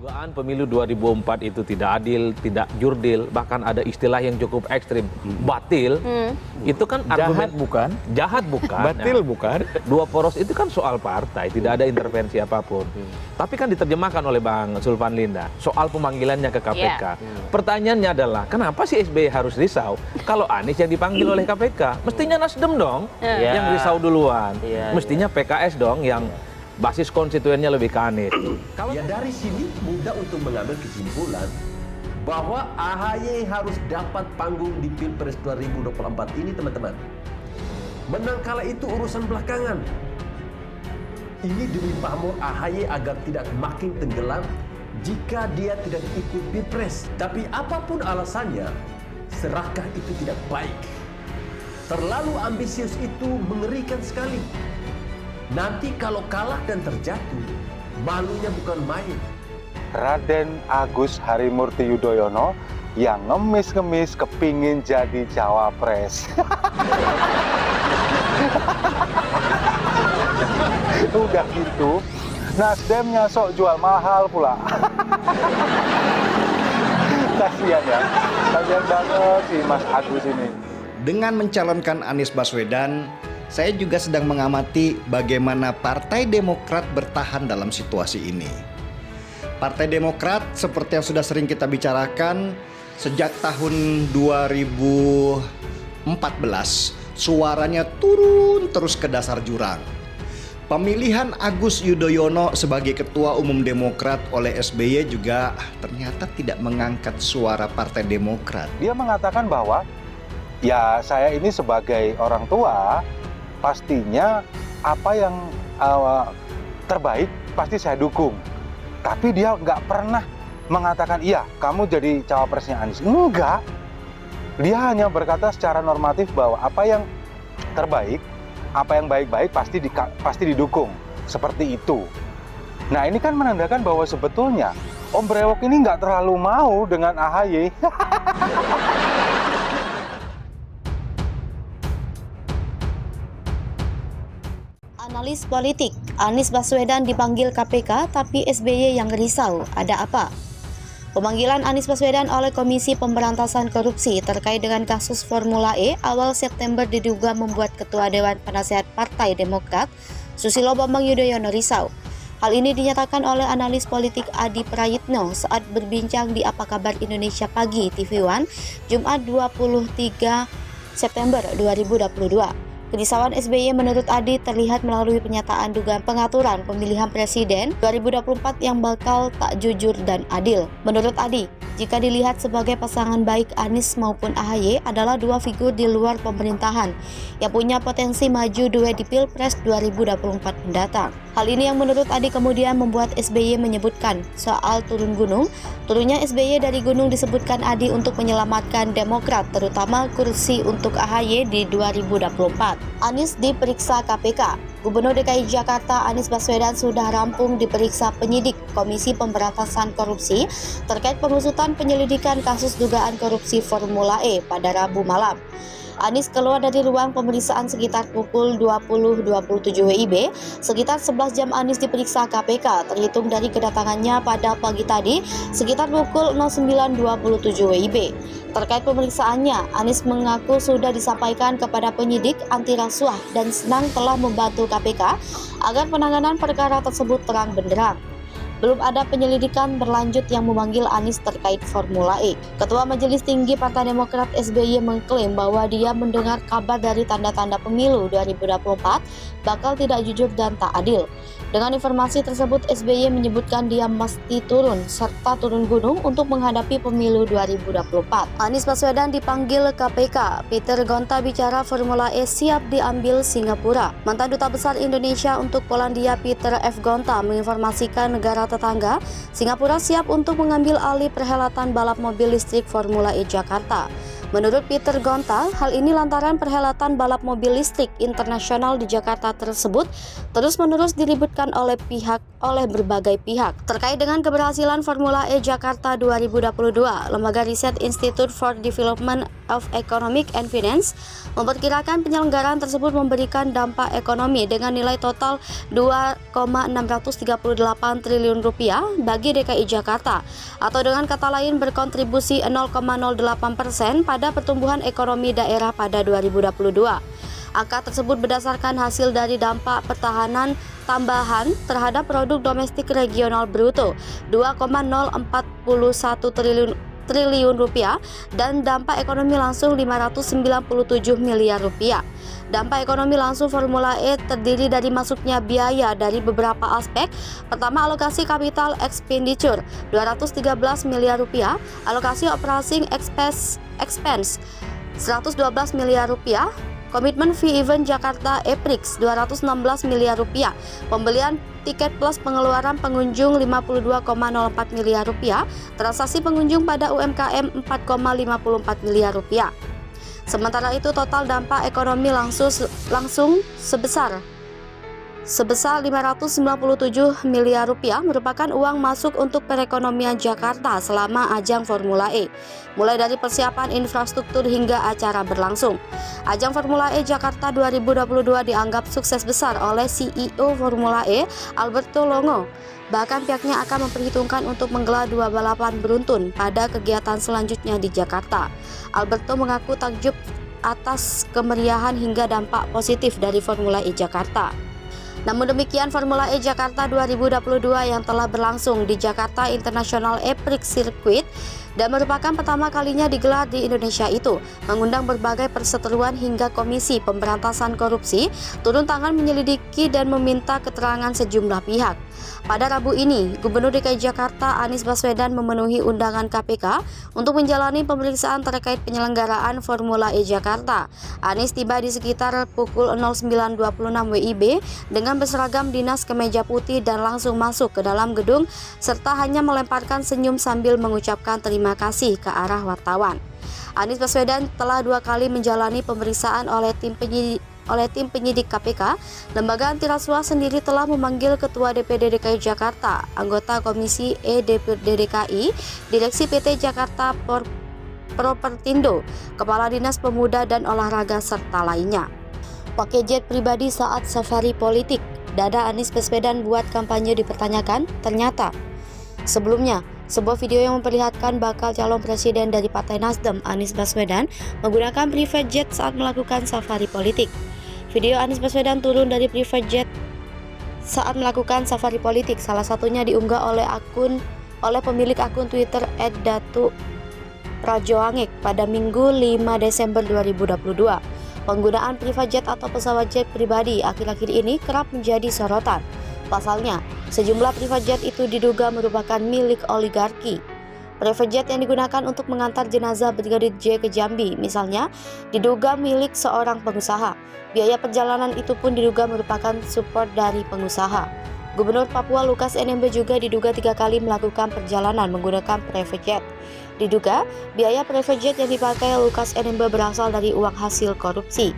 Dugaan pemilu 2004 itu tidak adil, tidak jurdil, bahkan ada istilah yang cukup ekstrim, batil. Itu kan argumen jahat bukan, batil bukan. Dua poros itu kan soal partai, tidak ada intervensi apapun. Tapi kan diterjemahkan oleh Bang Sulvan Linda soal pemanggilannya ke KPK. Pertanyaannya adalah kenapa sih SBY harus risau kalau Anies yang dipanggil oleh KPK? Mestinya Nasdem dong yang risau duluan. Mestinya PKS dong yang basis konstituennya lebih ke Anies. Ya dari sini mudah untuk mengambil kesimpulan bahwa AHY harus dapat panggung di Pilpres 2024 ini, teman-teman. Menang kalah itu urusan belakangan. Ini demi pamor AHY agar tidak makin tenggelam jika dia tidak ikut Pilpres. Tapi apapun alasannya, serakah itu tidak baik. Terlalu ambisius itu mengerikan sekali. Nanti kalau kalah dan terjatuh, malunya bukan main. Raden Agus Harimurti Yudhoyono yang ngemis-ngemis kepingin jadi cawapres. Udah gitu, Nasdemnya sok jual mahal pula. Kasian ya, kasian banget sih Mas Agus ini. Dengan mencalonkan Anies Baswedan, saya juga sedang mengamati bagaimana Partai Demokrat bertahan dalam situasi ini. Partai Demokrat seperti yang sudah sering kita bicarakan sejak tahun 2014, suaranya turun terus ke dasar jurang. Pemilihan Agus Yudhoyono sebagai Ketua Umum Demokrat oleh SBY juga ternyata tidak mengangkat suara Partai Demokrat. Dia mengatakan bahwa ya saya ini sebagai orang tua pastinya apa yang terbaik pasti saya dukung. Tapi dia nggak pernah mengatakan iya kamu jadi cawapresnya Anies. Enggak. Dia hanya berkata secara normatif bahwa apa yang terbaik, apa yang baik-baik pasti didukung. Seperti itu. Nah ini kan menandakan bahwa sebetulnya Om Brewok ini nggak terlalu mau dengan AHY. Analis politik, Anies Baswedan dipanggil KPK tapi SBY yang risau, ada apa? Pemanggilan Anies Baswedan oleh Komisi Pemberantasan Korupsi terkait dengan kasus Formula E awal September diduga membuat Ketua Dewan Penasehat Partai Demokrat, Susilo Bambang Yudhoyono risau. Hal ini dinyatakan oleh analis politik Adi Prayitno saat berbincang di Apa Kabar Indonesia Pagi TV One, Jumat 23 September 2022. Kerisauan SBY menurut Adi terlihat melalui pernyataan dugaan pengaturan pemilihan presiden 2024 yang bakal tak jujur dan adil. Menurut Adi, jika dilihat sebagai pasangan baik Anies maupun AHY adalah dua figur di luar pemerintahan yang punya potensi maju duet di Pilpres 2024 mendatang. Hal ini yang menurut Adi kemudian membuat SBY menyebutkan soal turun gunung. Turunnya SBY dari gunung disebutkan Adi untuk menyelamatkan Demokrat, terutama kursi untuk AHY di 2024. Anies diperiksa KPK. Gubernur DKI Jakarta Anies Baswedan sudah rampung diperiksa penyidik Komisi Pemberantasan Korupsi terkait pengusutan penyelidikan kasus dugaan korupsi Formula E pada Rabu malam. Anies keluar dari ruang pemeriksaan sekitar pukul 20.27 WIB. Sekitar 11 jam Anies diperiksa KPK, terhitung dari kedatangannya pada pagi tadi sekitar pukul 09.27 WIB. Terkait pemeriksaannya, Anies mengaku sudah disampaikan kepada penyidik anti rasuah dan senang telah membantu KPK agar penanganan perkara tersebut terang benderang. Belum ada penyelidikan berlanjut yang memanggil Anies terkait Formula E. Ketua Majelis Tinggi Partai Demokrat SBY mengklaim bahwa dia mendengar kabar dari tanda-tanda pemilu 2024 bakal tidak jujur dan tak adil. Dengan informasi tersebut, SBY menyebutkan dia mesti turun serta turun gunung untuk menghadapi pemilu 2024. Anies Baswedan dipanggil KPK. Peter Gonta bicara Formula E siap diambil Singapura. Mantan Duta Besar Indonesia untuk Polandia Peter F. Gonta menginformasikan negara tetangga Singapura siap untuk mengambil alih perhelatan balap mobil listrik Formula E Jakarta. Menurut Peter Gonta, hal ini lantaran perhelatan balap mobil listrik internasional di Jakarta tersebut terus-menerus diributkan oleh berbagai pihak. Terkait dengan keberhasilan Formula E Jakarta 2022, Lembaga Riset Institute for Development of Economic and Finance memperkirakan penyelenggaraan tersebut memberikan dampak ekonomi dengan nilai total 2,638 triliun rupiah bagi DKI Jakarta, atau dengan kata lain berkontribusi 0,08% pada pertumbuhan ekonomi daerah pada 2022. Angka tersebut berdasarkan hasil dari dampak pertahanan tambahan terhadap produk domestik regional bruto 2,041 triliun rupiah dan dampak ekonomi langsung 597 miliar rupiah. Dampak ekonomi langsung Formula E terdiri dari masuknya biaya dari beberapa aspek. Pertama, alokasi capital expenditure 213 miliar rupiah, alokasi operating expense 112 miliar rupiah, komitmen fee event Jakarta E-Prix 216 miliar rupiah, pembelian tiket plus pengeluaran pengunjung 52,04 miliar rupiah, transaksi pengunjung pada UMKM 4,54 miliar rupiah. Sementara itu total dampak ekonomi langsung sebesar 597 miliar rupiah merupakan uang masuk untuk perekonomian Jakarta selama ajang Formula E, mulai dari persiapan infrastruktur hingga acara berlangsung. Ajang Formula E Jakarta 2022 dianggap sukses besar oleh CEO Formula E, Alberto Longo. Bahkan pihaknya akan memperhitungkan untuk menggelar 2 balapan beruntun pada kegiatan selanjutnya di Jakarta. Alberto mengaku takjub atas kemeriahan hingga dampak positif dari Formula E Jakarta. Namun demikian, Formula E Jakarta 2022 yang telah berlangsung di Jakarta International E-Prix Circuit dan merupakan pertama kalinya digelar di Indonesia itu, mengundang berbagai perseteruan hingga Komisi Pemberantasan Korupsi turun tangan menyelidiki dan meminta keterangan sejumlah pihak. Pada Rabu ini, Gubernur DKI Jakarta Anies Baswedan memenuhi undangan KPK untuk menjalani pemeriksaan terkait penyelenggaraan Formula E Jakarta. Anies tiba di sekitar pukul 09.26 WIB dengan berseragam dinas kemeja putih dan langsung masuk ke dalam gedung serta hanya melemparkan senyum sambil mengucapkan terima kasih ke arah wartawan. Anies Baswedan telah 2 kali menjalani pemeriksaan oleh tim penyidik KPK. Lembaga anti rasuah sendiri telah memanggil Ketua DPD DKI Jakarta, anggota Komisi E DPD DKI, Direksi PT Jakarta Propertindo, Kepala Dinas Pemuda dan Olahraga serta lainnya. Pakai jet pribadi saat safari politik, dada Anies Baswedan buat kampanye dipertanyakan. Ternyata sebelumnya, sebuah video yang memperlihatkan bakal calon presiden dari Partai Nasdem, Anies Baswedan, menggunakan private jet saat melakukan safari politik. Video Anies Baswedan turun dari private jet saat melakukan safari politik, salah satunya diunggah oleh pemilik akun Twitter @datu_prajoangek pada Minggu 5 Desember 2022. Penggunaan private jet atau pesawat jet pribadi akhir-akhir ini kerap menjadi sorotan. Pasalnya, sejumlah private jet itu diduga merupakan milik oligarki. Private jet yang digunakan untuk mengantar jenazah Brigadir J ke Jambi, misalnya, diduga milik seorang pengusaha. Biaya perjalanan itu pun diduga merupakan support dari pengusaha. Gubernur Papua Lukas NMB juga diduga 3 kali melakukan perjalanan menggunakan private jet. Diduga, biaya private jet yang dipakai Lukas NMB berasal dari uang hasil korupsi.